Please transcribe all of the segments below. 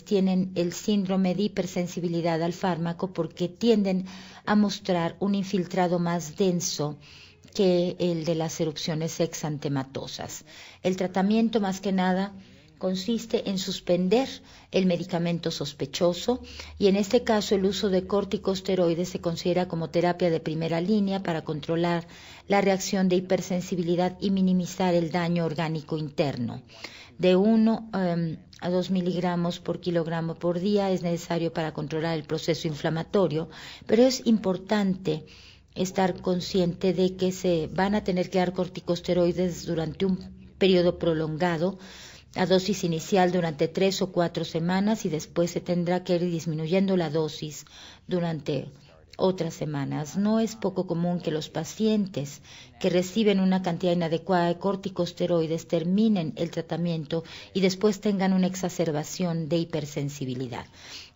tienen el síndrome de hipersensibilidad al fármaco porque tienden a mostrar un infiltrado más denso que el de las erupciones exantematosas. El tratamiento más que nada consiste en suspender el medicamento sospechoso y en este caso el uso de corticosteroides se considera como terapia de primera línea para controlar la reacción de hipersensibilidad y minimizar el daño orgánico interno. De 1 a 2 miligramos por kilogramo por día es necesario para controlar el proceso inflamatorio, pero es importante estar consciente de que se van a tener que dar corticosteroides durante un periodo prolongado, a dosis inicial durante 3 o 4 semanas y después se tendrá que ir disminuyendo la dosis durante otras semanas. No es poco común que los pacientes que reciben una cantidad inadecuada de corticosteroides terminen el tratamiento y después tengan una exacerbación de hipersensibilidad.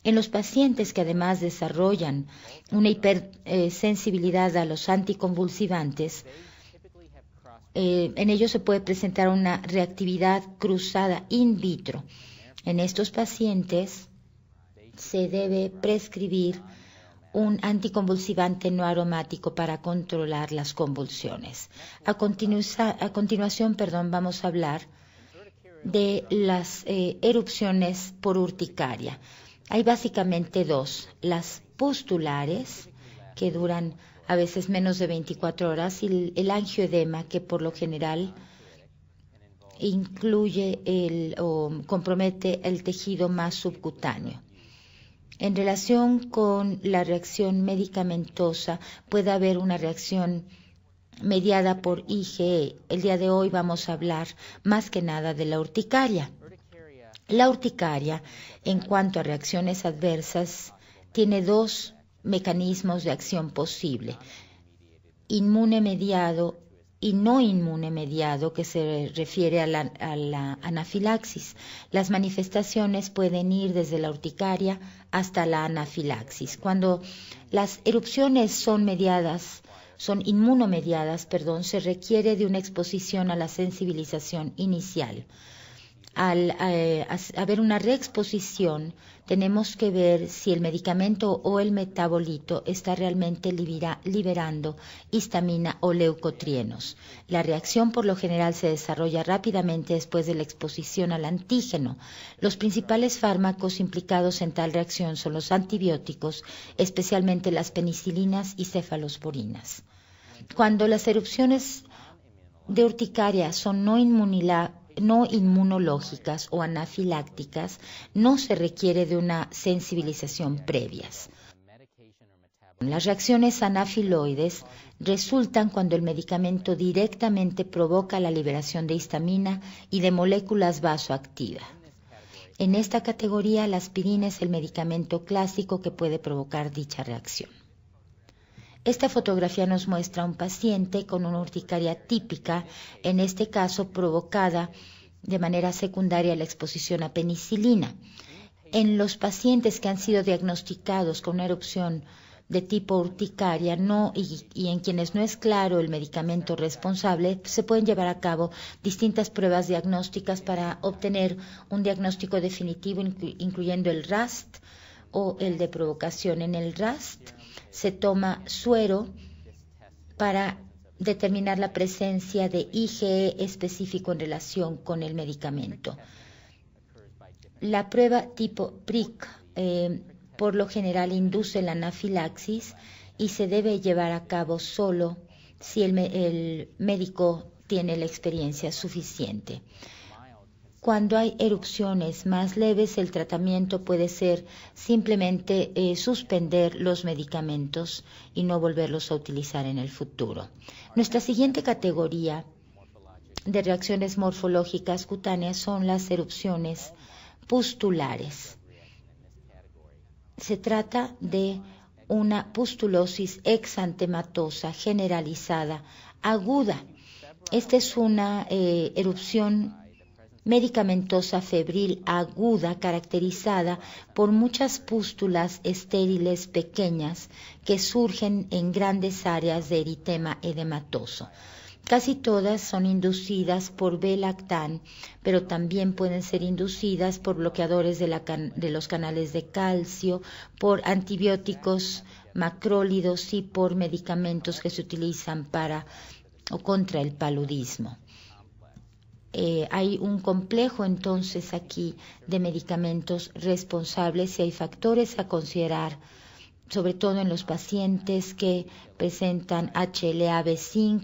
En los pacientes que además desarrollan una hipersensibilidad a los anticonvulsivantes, en ellos se puede presentar una reactividad cruzada in vitro. En estos pacientes se debe prescribir un anticonvulsivante no aromático para controlar las convulsiones. A continuación, vamos a hablar de las erupciones por urticaria. Hay básicamente dos, las pustulares, que duran a veces menos de 24 horas, y el angioedema, que por lo general incluye o compromete el tejido más subcutáneo. En relación con la reacción medicamentosa, puede haber una reacción mediada por IgE. El día de hoy vamos a hablar más que nada de la urticaria. La urticaria, en cuanto a reacciones adversas, tiene dos mecanismos de acción posible: inmune mediado y no inmune mediado, que se refiere a la anafilaxis. Las manifestaciones pueden ir desde la urticaria hasta la anafilaxis. Cuando las erupciones son inmunomediadas, se requiere de una exposición a la sensibilización inicial. Al haber una reexposición, tenemos que ver si el medicamento o el metabolito está realmente liberando histamina o leucotrienos. La reacción por lo general se desarrolla rápidamente después de la exposición al antígeno. Los principales fármacos implicados en tal reacción son los antibióticos, especialmente las penicilinas y cefalosporinas. Cuando las erupciones de urticaria son no inmunológicas o anafilácticas, no se requiere de una sensibilización previas. Las reacciones anafiloides resultan cuando el medicamento directamente provoca la liberación de histamina y de moléculas vasoactivas. En esta categoría, la aspirina es el medicamento clásico que puede provocar dicha reacción. Esta fotografía nos muestra a un paciente con una urticaria típica, en este caso provocada de manera secundaria a la exposición a penicilina. En los pacientes que han sido diagnosticados con una erupción de tipo urticaria y en quienes no es claro el medicamento responsable, se pueden llevar a cabo distintas pruebas diagnósticas para obtener un diagnóstico definitivo, incluyendo el RAST o el de provocación. En el RAST se toma suero para determinar la presencia de IgE específico en relación con el medicamento. La prueba tipo PRIC por lo general induce la anafilaxis y se debe llevar a cabo solo si el médico tiene la experiencia suficiente. Cuando hay erupciones más leves, el tratamiento puede ser simplemente suspender los medicamentos y no volverlos a utilizar en el futuro. Nuestra siguiente categoría de reacciones morfológicas cutáneas son las erupciones pustulares. Se trata de una pustulosis exantematosa generalizada aguda. Esta es una erupción medicamentosa febril aguda caracterizada por muchas pústulas estériles pequeñas que surgen en grandes áreas de eritema edematoso. Casi todas son inducidas por B-lactam, pero también pueden ser inducidas por bloqueadores de los canales de calcio, por antibióticos macrólidos y por medicamentos que se utilizan para o contra el paludismo. Hay un complejo entonces aquí de medicamentos responsables y hay factores a considerar, sobre todo en los pacientes que presentan HLA-B5,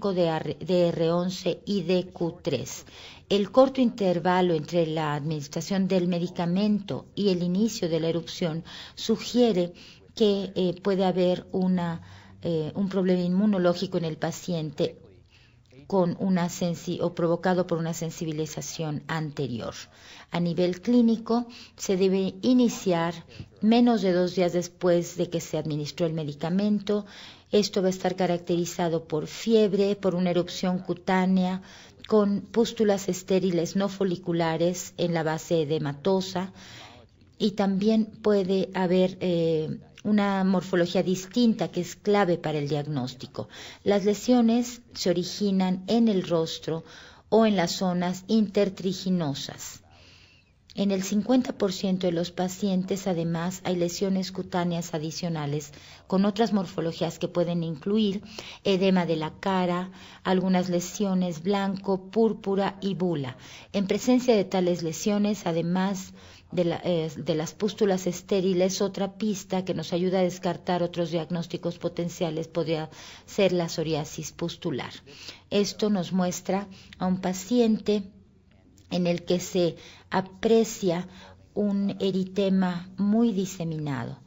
DR11 y DQ3. El corto intervalo entre la administración del medicamento y el inicio de la erupción sugiere que puede haber un problema inmunológico en el paciente o provocado por una sensibilización anterior. A nivel clínico, se debe iniciar menos de 2 días después de que se administró el medicamento. Esto va a estar caracterizado por fiebre, por una erupción cutánea, con pústulas estériles no foliculares en la base edematosa, y también puede haber una morfología distinta que es clave para el diagnóstico. Las lesiones se originan en el rostro o en las zonas intertriginosas. En el 50% de los pacientes, además, hay lesiones cutáneas adicionales con otras morfologías que pueden incluir edema de la cara, algunas lesiones blanco, púrpura y bula. En presencia de tales lesiones, además de las pústulas estériles, otra pista que nos ayuda a descartar otros diagnósticos potenciales podría ser la psoriasis pustular. Esto nos muestra a un paciente en el que se aprecia un eritema muy diseminado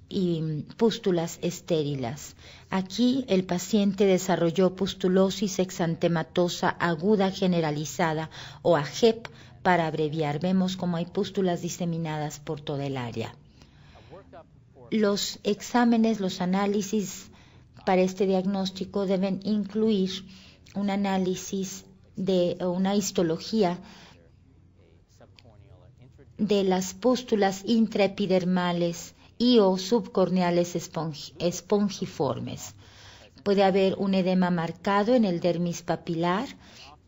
y pústulas estériles. Aquí el paciente desarrolló pustulosis exantematosa aguda generalizada o AGEP, para abreviar. Vemos cómo hay pústulas diseminadas por toda el área. Los exámenes, los análisis para este diagnóstico deben incluir un análisis de una histología de las pústulas intraepidermales y o subcorneales espongiformes. Puede haber un edema marcado en el dermis papilar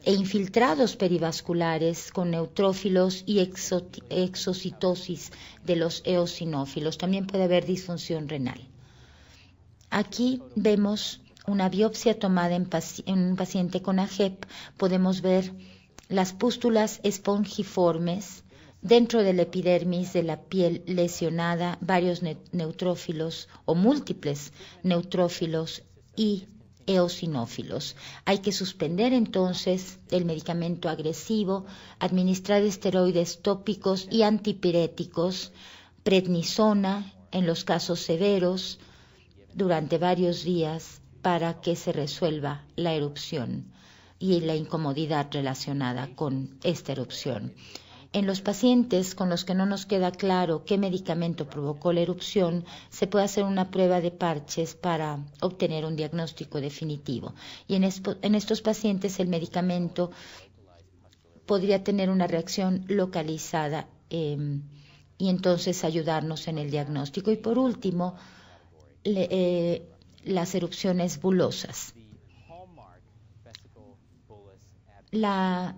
e infiltrados perivasculares con neutrófilos y exocitosis de los eosinófilos. También puede haber disfunción renal. Aquí vemos una biopsia tomada en un paciente con AGEP. Podemos ver las pústulas espongiformes dentro del epidermis de la piel lesionada, varios neutrófilos o múltiples neutrófilos y eosinófilos. Hay que suspender entonces el medicamento agresivo, administrar esteroides tópicos y antipiréticos, prednisona en los casos severos durante varios días para que se resuelva la erupción y la incomodidad relacionada con esta erupción. En los pacientes con los que no nos queda claro qué medicamento provocó la erupción, se puede hacer una prueba de parches para obtener un diagnóstico definitivo. Y en estos pacientes el medicamento podría tener una reacción localizada y entonces ayudarnos en el diagnóstico. Y por último, las erupciones bulosas. La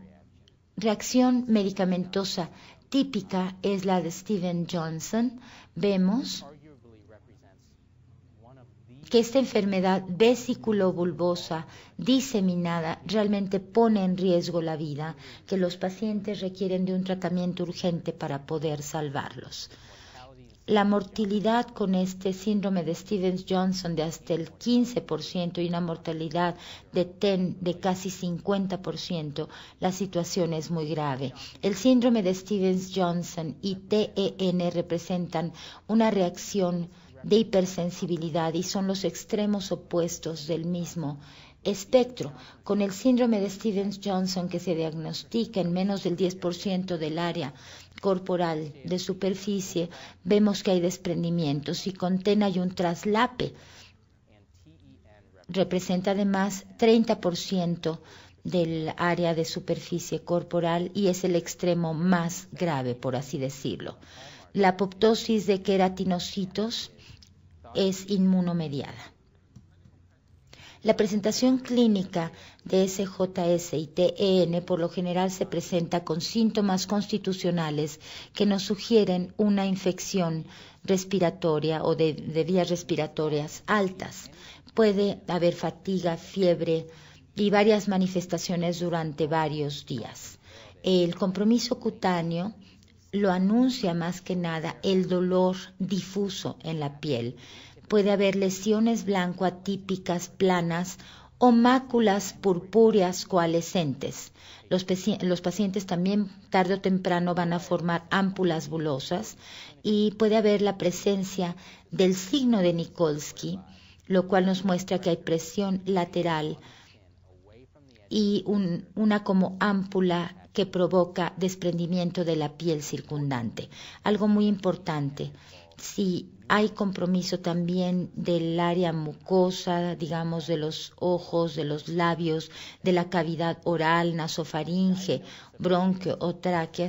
reacción medicamentosa típica es la de Stevens-Johnson. Vemos que esta enfermedad vesículo-bulbosa diseminada realmente pone en riesgo la vida, que los pacientes requieren de un tratamiento urgente para poder salvarlos. La mortalidad con este síndrome de Stevens-Johnson de hasta el 15% y una mortalidad de TEN de casi 50%, la situación es muy grave. El síndrome de Stevens-Johnson y TEN representan una reacción de hipersensibilidad y son los extremos opuestos del mismo espectro. Con el síndrome de Stevens-Johnson, que se diagnostica en menos del 10% del área corporal de superficie, vemos que hay desprendimientos, y con TEN hay un traslape. Representa además 30% del área de superficie corporal y es el extremo más grave, por así decirlo. La apoptosis de queratinocitos es inmunomediada. La presentación clínica de SJS y TEN por lo general se presenta con síntomas constitucionales que nos sugieren una infección respiratoria o de vías respiratorias altas. Puede haber fatiga, fiebre y varias manifestaciones durante varios días. El compromiso cutáneo lo anuncia más que nada el dolor difuso en la piel. Puede haber lesiones blanco atípicas planas o máculas purpúreas coalescentes. Los pacientes también tarde o temprano van a formar ámpulas bulosas y puede haber la presencia del signo de Nikolsky, lo cual nos muestra que hay presión lateral y una como ámpula que provoca desprendimiento de la piel circundante. Algo muy importante, si hay compromiso también del área mucosa, digamos de los ojos, de los labios, de la cavidad oral, nasofaringe, bronquio o tráquea,